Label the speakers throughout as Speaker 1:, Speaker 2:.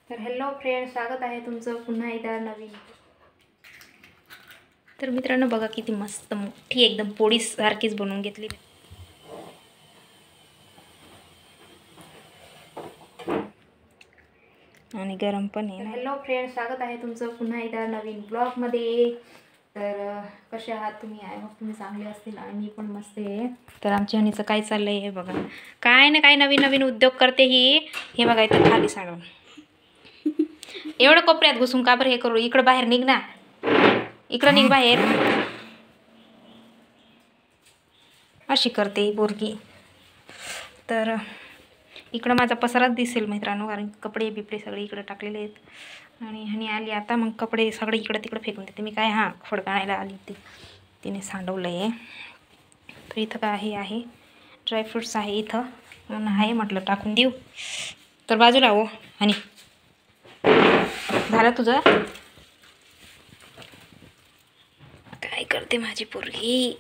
Speaker 1: तर hello friend, स्वागत आहे तुमचं पुन्हा एकदा नवीन. तर मित्रांनो बघा किती मस्त मोठी एकदम पोळी सारखीच बनवून घेतली आणि गरम पण आहे. हॅलो फ्रेंड, स्वागत आहे तुमचं पुन्हा एकदा नवीन ब्लॉगमध्ये. तर कसे आहात तुम्ही? आय होप तुम्ही चांगले असतील आणि मी पण मस्त आहे. तर आमच्या हनीचं काय चाललंय हे बघा, काय ना काय नवीन नवीन उद्योग करते ही. हे बघा इथं खाली सांगा एवढं कोपऱ्यात घुसून का बरं हे करू, इकडं बाहेर निघ ना, इकडं निघ बाहेर. अशी करते ही पोरगी. तर इकडं माझा पसाराच दिसेल मित्रांनो, कारण कपडे बिपडे सगळे इकडे टाकलेले आहेत. आणि ह्यानी आली आता, मग कपडे सगळे इकडे तिकडे फेकून देते मी. काय हां फडका आणायला आली ती, तिने सांडवलं आहे. तर इथं काय आहे ड्रायफ्रूट्स आहे इथं, म्हणून आहे म्हटलं टाकून देऊ. तर बाजूला हो. आणि झालं तुझं? काय करते माझी पोरगी.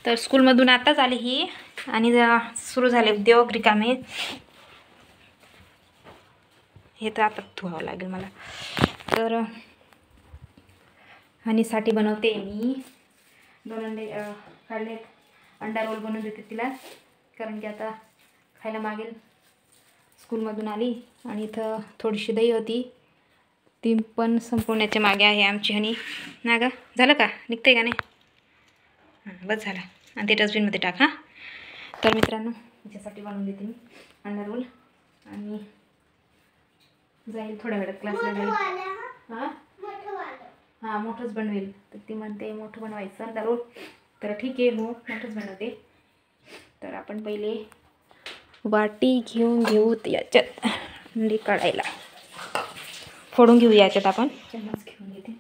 Speaker 1: तर स्कूलमधून आताच आली ही आणि सुरू झाले उद्योग रिकामे. हे तर आता धुवावं लागेल मला. तर हनीसाठी बनवते मी 2 अंडे काढलेत. अंडा रोल बनवून देते तिला, कारण की आता खायला मागेल. स्कूलमधून आली आणि इथं थोडीशी दही होती, ती पण संपवण्याच्या मागे आहे आमची हनी. ना ग झालं का, निघते का नाही? हां बस झालं. आणि ते डस्टबिनमध्ये टाक हां. तर मित्रांनो याच्यासाठी बनवून देते मी अंडा रोल आणि जाईल थोड्या वेळात क्लासला जाईल. हां हां मोठंच बनवेल. तर ती म्हणते मोठं बनवायचं अंडा रोल. तर ठीक आहे, हो मोठंच बनवते. तर आपण पहिले वाटी घेऊन घेऊ याच्यात अंडी काढायला, फोडून घेऊ याच्यात. आपण चम्मच घेऊन घेते.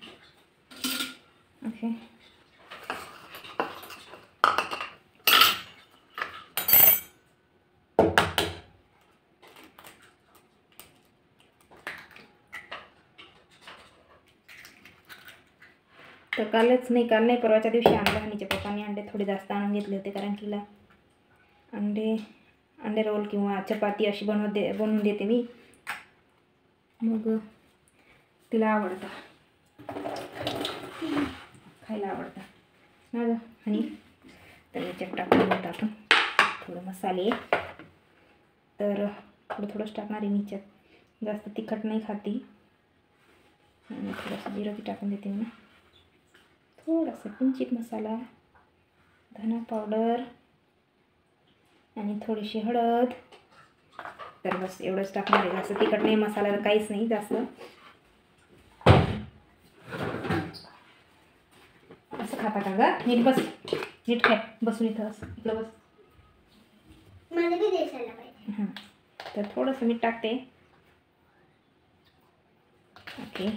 Speaker 1: ओके. तर काल नाही परवाच्या दिवशी आणलं हनीच्या पप्पांनी अंडे थोडे जास्त आणून घेतले होते, कारण तिला अंडे रोल किंवा चपाती अशी बनवून देते मी. मग तिला आवडतं, खायला आवडतं ना ग हनी. तर याच्यात टाकून देत आपण थोडं मसाले. तर थोडंच टाकणार आहे मी याच्यात, जास्त तिखट नाही खाती. आणि थोडंसं जिरं बी टाकून देते मी, थोडासा किंचित मसाला, धना पावडर आणि थोडीशी हळद. तर बस एवढंच टाकणार आहे, जास्त तिखट नाही, मसाला काहीच नाही जास्त. असं खाता का ग? नीट बस, नीट खाय, बसून इथं इकडं बस. मला बी द्यायला पाहिजे. हां तर थोडंसं मीठ टाकते. ओके.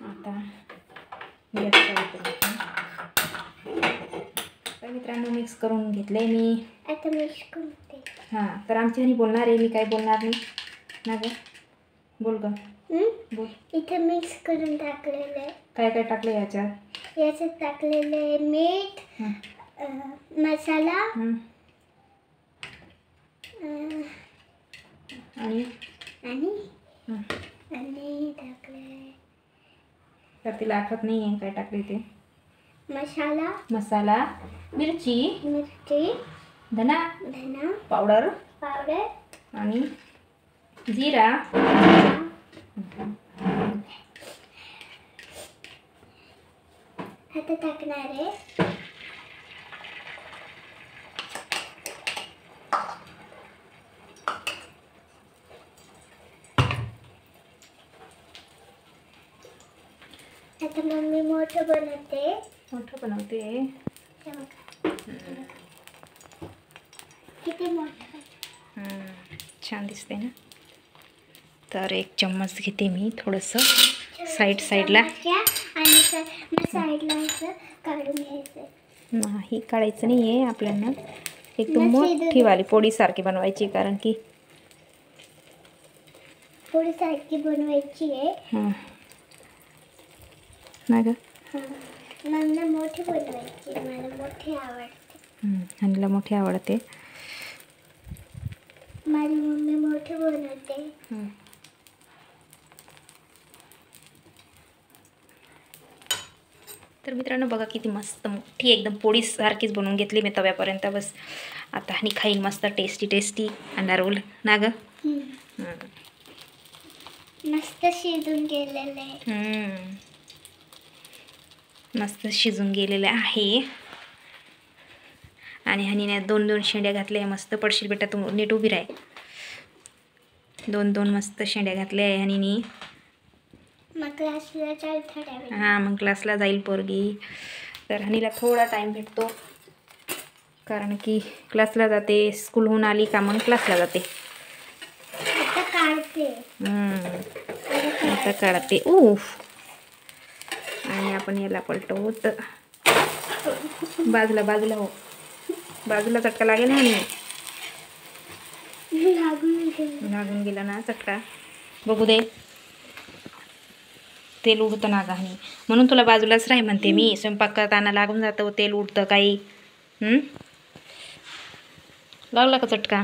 Speaker 1: आता तर मित्रांनो मिक्स करून घेतलंय मी. आता मिक्स करते. हां तर आमची हनी बोलणार आहे, मी काय बोलणार नाही ना ग. बोल ग बोल. इथं मिक्स करून टाकलेलं आहे. काय काय टाकलं याच्यात? याच्यात टाकलेलं आहे मीठ, मसाला आणि टाकले. तर तिला आठवत नाही आहे काय टाकले ते. मसाला, मिरची, धना पावडर आणि जिरा. आता टाकणार आहे आता मम्मी मोठं बनवते. किती मोठं, छान दिसते ना. तर 1 चम्मच घेते मी थोडंसं साईडला आणि साईडला असं काढून घ्यायचं. नाही काढायचं नाही आहे आपल्याला, एकदम मोठीवाली पोळीसारखी बनवायची, कारण की पोळीसारखी बनवायची आहे. हां ना ग. मला मोठी बनवायची, मला मोठी आवडते. हनीला मोठी आवडते.
Speaker 2: माझी मम्मी मोठी बनवते.
Speaker 1: तर मित्रांनो बघा किती मस्त मोठी एकदम पोळी सारखीच बनवून घेतली मी तव्यापर्यंत. बस आता आणि खाईल मस्त टेस्टी टेस्टी अंडा रोल ना ग.
Speaker 2: मस्त शिजून गेलेले.
Speaker 1: मस्त शिजून गेलेलं आहे. आणि हनीने 2-2 शेंड्या घातल्या. मस्त पडशील बेटा तू, नीट उभी राह. 2-2 मस्त शेंड्या घातल्या आहे हनीने.
Speaker 2: मग क्लासला जाईल थोड्या वेळ.
Speaker 1: हां मग क्लासला जाईल पोरगी. तर हनीला थोडा टाईम भेटतो कारण की क्लासला जाते. स्कूलहून आली का मग क्लासला जाते.
Speaker 2: आता काढते.
Speaker 1: आता काढते. उफ. आणि आपण याला पलटवू तर बाजूला बाजूला हो, बाजूला चटका लागेल ना. आणि लागून गेला ना चटका. बघू दे. तेल उडतं ना गं. म्हणून तुला बाजूलाच राही म्हणते मी. स्वयंपाक करताना लागून जातं तेल उडतं काही. लागला का चटका?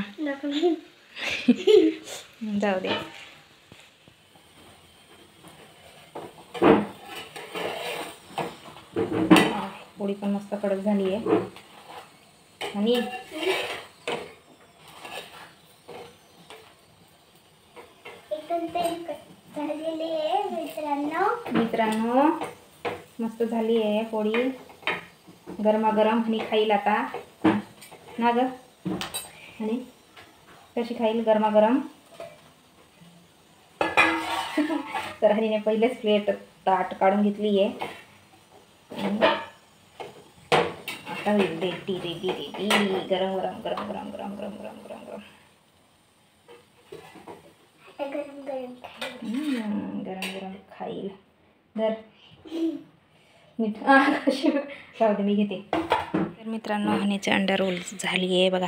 Speaker 1: जाऊ दे. पोळी पण मस्त कडक झाली आहे. आणि मित्रांनो मस्त झाली आहे पोळी. गरमागरम आणि खाईल आता ना ग. आणि कशी खाईल गरमागरम. तर हनीने पहिलेच प्लेट ताट काढून घेतली आहे. आता होईल रेडी रेडी रेडी. गरम गरम गरम गरम गरम गरम गरम गरम गरम गरम गरम खाईल. धर मीठ. राहू दे मी घेते. तर मित्रांनो हनीचे अंडा रोल झाली आहे बघा.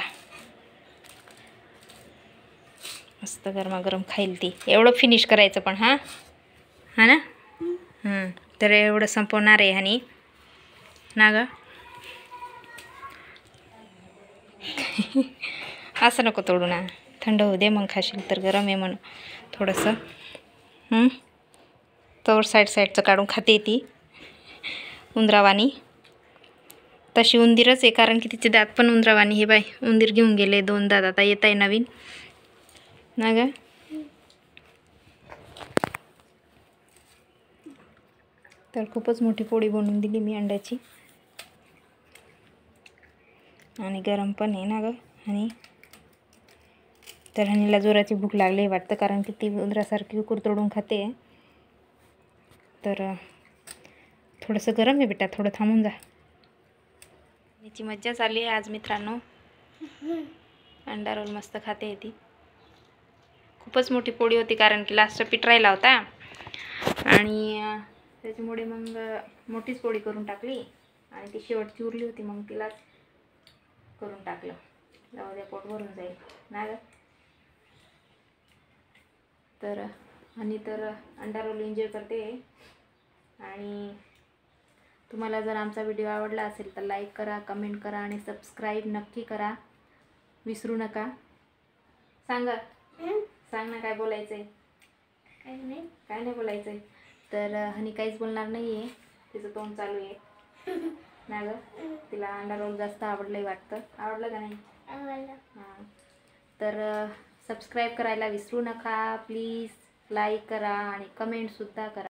Speaker 1: मस्त गरमागरम खाईल ती. एवढं फिनिश करायचं पण हां हां ना. तर एवढं संपवणार आहे हनी ना ग. असं नको तोडू ना. थंड होऊ दे मग खाशील. तर गरम आहे म्हणून थोडंसं. तोवर साईडचं काढून खाते ती उंदरावानी. तशी उंदीरच आहे कारण की तिचे दात पण उंदरावानी. हे बाय उंदीर घेऊन गेले 2 दात. आता येत आहे नवीन ना ग. तर खूपच मोठी पोळी बनवून दिली मी अंड्याची. आणि गरम पण आहे ना ग. आणि तर हनीला जोराची भूक लागली वाटतं कारण की ती उंदरासारखी कुरतडून खाते. तर थोडंसं गरम आहे बेटा, थोडं थांबून जा. याची मज्जा चालली आहे आज मित्रांनो. अंडा रोल मस्त खाते ती. खूपच मोठी पोळी होती कारण की लास्टचा पीठ राहिला होता आणि त्याच्यामुळे मग मोठीच पोळी करून टाकली. आणि ती शेवटची उरली होती मग तिलाच करून टाकलं. जाऊ द्या पोट भरून जाईल ना ग. तर आणि तर अंडा रोल एन्जॉय करते. आणि तुम्हाला जर आमचा व्हिडिओ आवडला असेल तर लाईक करा, कमेंट करा आणि सबस्क्राईब नक्की करा. विसरू नका. सांग ना काय बोलायचं आहे. काय नाही बोलायचं आहे. तर हनी काहीच बोलणार नाही आहे. तिचं तोंड चालू आहे ना ग. तिला अंडा रोल जास्त आवडलं वाटतं. आवडलं का नाही? आवडलं. हां तर सबस्क्राईब करायला विसरू नका प्लीज. लाईक करा आणि कमेंटसुद्धा करा.